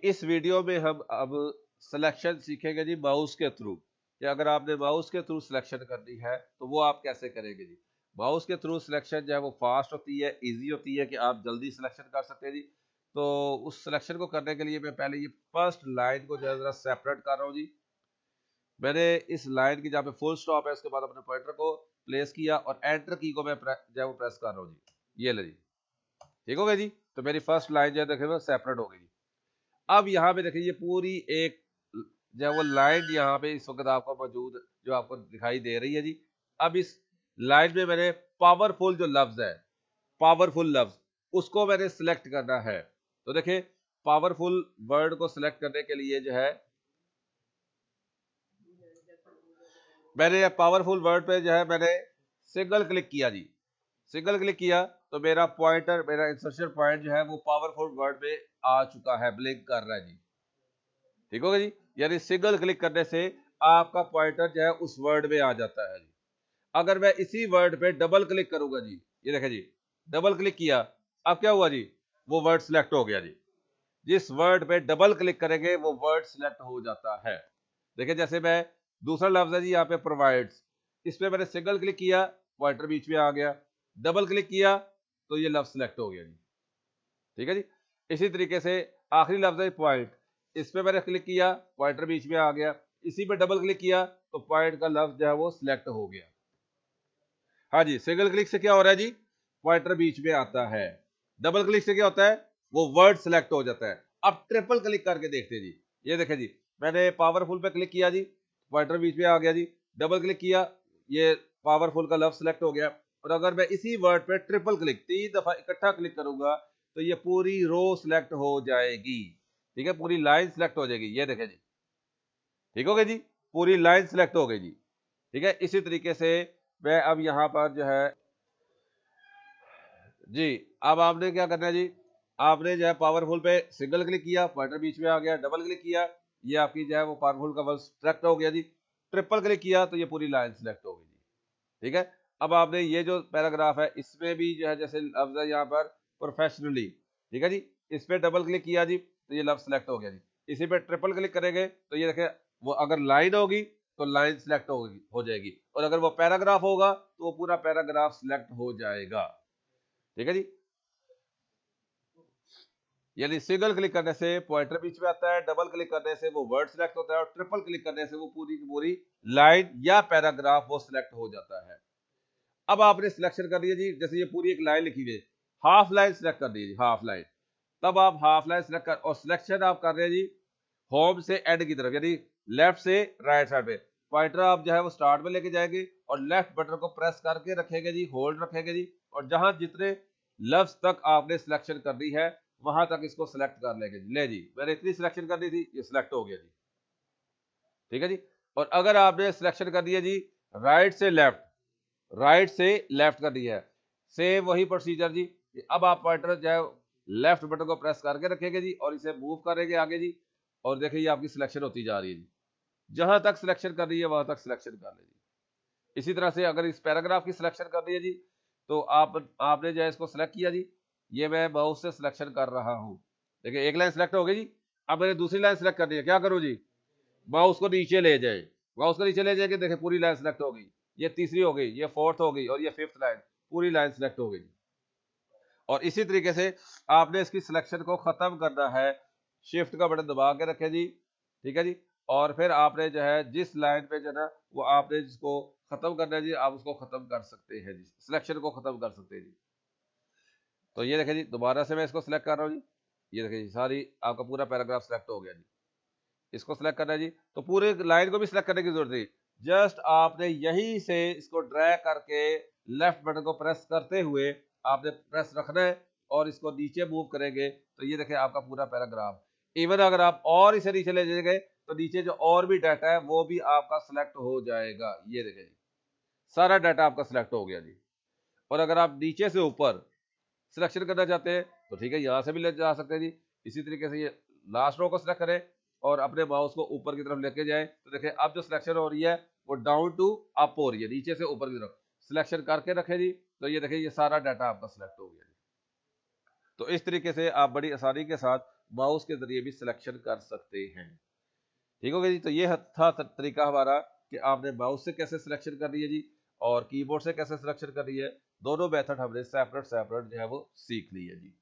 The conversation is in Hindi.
इस वीडियो में हम अब सिलेक्शन सीखेंगे जी माउस के थ्रू, कि अगर आपने माउस के थ्रू सिलेक्शन करनी है तो वो आप कैसे करेंगे जी। माउस के थ्रू सिलेक्शन जो है वो फास्ट होती है, इजी होती है, कि आप जल्दी सिलेक्शन कर सकते हैं जी। तो उस सिलेक्शन को करने के लिए मैं पहले ये फर्स्ट लाइन को जो है जरा सेपरेट कर रहा हूँ जी। मैंने इस लाइन की जहाँ पे फुल स्टॉप है उसके बाद अपने पॉइंटर को प्लेस किया और एंटर की को मैं जो है वो प्रेस कर रहा हूँ जी। ये ले जी, ठीक हो गया जी। तो मेरी फर्स्ट लाइन जो है देखिए वो सेपरेट हो गई जी। अब यहाँ पे देखिए ये पूरी एक जो है वो लाइन यहाँ पे इस वक्त आपको मौजूद जो आपको दिखाई दे रही है जी। अब इस लाइन में मैंने पावरफुल जो लफ्ज है, पावरफुल लफ्ज, उसको मैंने सिलेक्ट करना है। तो देखिए पावरफुल वर्ड को सिलेक्ट करने के लिए जो है मैंने पावरफुल वर्ड पे जो है मैंने सिंगल क्लिक किया जी। सिंगल क्लिक किया तो मेरा पॉइंटर, मेरा इंसर्शन पॉइंट जो है वो पावरफुल वर्ड में आ चुका है, ब्लिंक कर रहा है जी। ठीक होगा जी। यानी सिंगल क्लिक करने से आपका पॉइंटर जो है उस वर्ड में आ जाता है जी। अगर मैं इसी वर्ड पे डबल क्लिक करूंगा जी, ये देखिए जी, डबल क्लिक किया, अब क्या हुआ जी, वो वर्ड सिलेक्ट हो गया जी। जिस वर्ड पे डबल क्लिक करेंगे वो वर्ड सिलेक्ट हो जाता है। देखिए जैसे मैं दूसरा लफ्ज है जी यहाँ पे प्रोवाइड्स, इस पे मैंने सिंगल क्लिक किया, पॉइंटर बीच में आ गया, डबल क्लिक किया तो ये लफ्ज सिलेक्ट हो गया जी। ठीक है जी। इसी तरीके से आखिरी लफ्ज है पॉइंट, इस पे मैंने क्लिक किया, पॉइंटर बीच में आ गया, इसी पे डबल क्लिक किया तो पॉइंट का लफ्ज जो है वो सिलेक्ट हो गया। हाँ जी, सिंगल क्लिक से क्या हो रहा है जी, पॉइंटर बीच में आता है। डबल क्लिक से क्या होता है, वो वर्ड सिलेक्ट हो जाता है। अब ट्रिपल क्लिक करके देखते हैं जी। ये देखें जी, मैंने पावरफुल पे क्लिक किया जी, पॉइंटर बीच में आ गया जी, डबल क्लिक किया, ये पावरफुल का लफ्ज सिलेक्ट हो गया। और अगर मैं इसी वर्ड पे ट्रिपल क्लिक 3 दफा इकट्ठा क्लिक करूंगा तो ये पूरी रो सिलेक्ट हो जाएगी। ठीक है, पूरी लाइन सिलेक्ट हो जाएगी। ये देखें जी, ठीक हो गया जी, पूरी लाइन सिलेक्ट हो गई जी। ठीक है, इसी तरीके से मैं अब यहाँ पर जो है जी, अब आपने क्या करना है जी, आपने जो है पावरफुल पे सिंगल क्लिक किया, पॉइंटर बीच में आ गया, डबल क्लिक किया, ये आपकी जो है वो पावरफुल का वर्ड सिलेक्ट हो गया जी। ट्रिपल क्लिक किया तो ये पूरी लाइन सिलेक्ट हो गई जी। ठीक है, अब आपने ये जो पैराग्राफ है इसमें भी जो है जैसे लफ्ज है यहाँ पर प्रोफेशनली, ठीक है जी, इस पे डबल क्लिक किया जी तो ये लफ्ज सिलेक्ट हो गया जी। इसी पे ट्रिपल क्लिक करेंगे तो ये देखें, वो अगर लाइन होगी तो लाइन सिलेक्ट होगी, हो जाएगी, और अगर वो पैराग्राफ होगा तो वो पूरा पैराग्राफ सिलेक्ट हो जाएगा। ठीक है जी। यानी सिंगल क्लिक करने से पॉइंटर बीच में आता है, डबल क्लिक करने से वो वर्ड सिलेक्ट होता है, और ट्रिपल क्लिक करने से वो पूरी की पूरी लाइन या पैराग्राफ वो सिलेक्ट हो जाता है। अब आपने सिलेक्शन कर दिया जी, जैसे ये पूरी एक लाइन लिखी हुई है, हाफ लाइन सिलेक्ट कर दी जी, हाफ लाइन। तब आप हाफ लाइन सिलेक्ट कर, और सिलेक्शन आप कर रहे हैं जी होम से एंड की तरफ, यानी लेफ्ट से राइट साइड पे। पॉइंटर आप जो है वो स्टार्ट में लेके जाएंगे और लेफ्ट बटन को प्रेस करके रखेंगे जी, होल्ड रखेंगे जी, और जहां जितने लफ्ज तक आपने सिलेक्शन करनी है वहां तक इसको सिलेक्ट कर लेंगे जी। ले जी, मैंने इतनी सिलेक्शन कर दी थी, ये सिलेक्ट हो गया जी। ठीक है जी। और अगर आपने सिलेक्शन कर दिया जी राइट से लेफ्ट, राइट से लेफ्ट कर दिया है, सेम वही प्रोसीजर जी। अब आप पॉइंटर जो है लेफ्ट बटन को प्रेस करके रखेंगे जी और इसे मूव करेंगे आगे जी, और देखिए ये आपकी सिलेक्शन होती जा रही है जी। जहां तक सिलेक्शन कर रही है वहां तक सिलेक्शन कर लीजिए। इसी तरह से अगर इस पैराग्राफ की सिलेक्शन करनी है जी, तो आपने जो है इसको सिलेक्ट किया जी, ये मैं माउस से सिलेक्शन कर रहा हूं। देखिए एक लाइन सिलेक्ट हो गई जी। अब मैंने दूसरी लाइन सिलेक्ट करनी है, क्या करूं जी, माउस को नीचे ले जाए, माउस को नीचे ले जाके देखिए पूरी लाइन सिलेक्ट हो गई। ये तीसरी हो गई, ये फोर्थ हो गई, और ये फिफ्थ लाइन, पूरी लाइन सिलेक्ट हो गई। और इसी तरीके से आपने इसकी सिलेक्शन को खत्म करना है, शिफ्ट का बटन दबा के रखें जी। ठीक है जी। और फिर आपने जो है जिस लाइन पे जो है ना वो आपने जिसको खत्म करना है जी, आप उसको खत्म कर सकते हैं जी, सिलेक्शन को खत्म कर सकते हैं जी। तो ये देखें जी, दोबारा से मैं इसको सिलेक्ट कर रहा हूँ जी। ये देखें जी, सारी आपका पूरा पैराग्राफ सिलेक्ट हो गया जी। इसको सिलेक्ट करना है जी, तो पूरे लाइन को भी सिलेक्ट करने की जरूरत नहीं, जस्ट आपने यहीं से इसको ड्रैग करके लेफ्ट बटन को प्रेस करते हुए आपने प्रेस रखना है, और इसको नीचे मूव करेंगे तो ये देखें आपका पूरा पैराग्राफ। इवन अगर आप और इसे नीचे ले जाएंगे तो नीचे जो और भी डाटा है वो भी आपका सिलेक्ट हो जाएगा। ये देखें जी, सारा डाटा आपका सिलेक्ट हो गया जी। और अगर आप नीचे से ऊपर सिलेक्शन करना चाहते हैं तो ठीक है, यहाँ से भी ले जा सकते हैं जी। इसी तरीके से ये लास्ट रो को सिलेक्ट करें और अपने माउस को ऊपर की तरफ लेके जाए तो देखिए अब जो सिलेक्शन हो रही है वो डाउन टू अप हो रही है, नीचे से ऊपर की तरफ सिलेक्शन करके रखे जी। तो ये देखिए ये सारा डाटा आपका सिलेक्ट हो गया जी। तो इस तरीके से आप बड़ी आसानी के साथ माउस के जरिए भी सिलेक्शन कर सकते हैं। ठीक हो गया जी। तो ये था तरीका हमारा कि आपने माउस से कैसे सिलेक्शन करनी है जी और कीबोर्ड से कैसे सिलेक्शन करनी है। दोनों मेथड हमने सेपरेट सेपरेट जो है वो सीख ली है जी।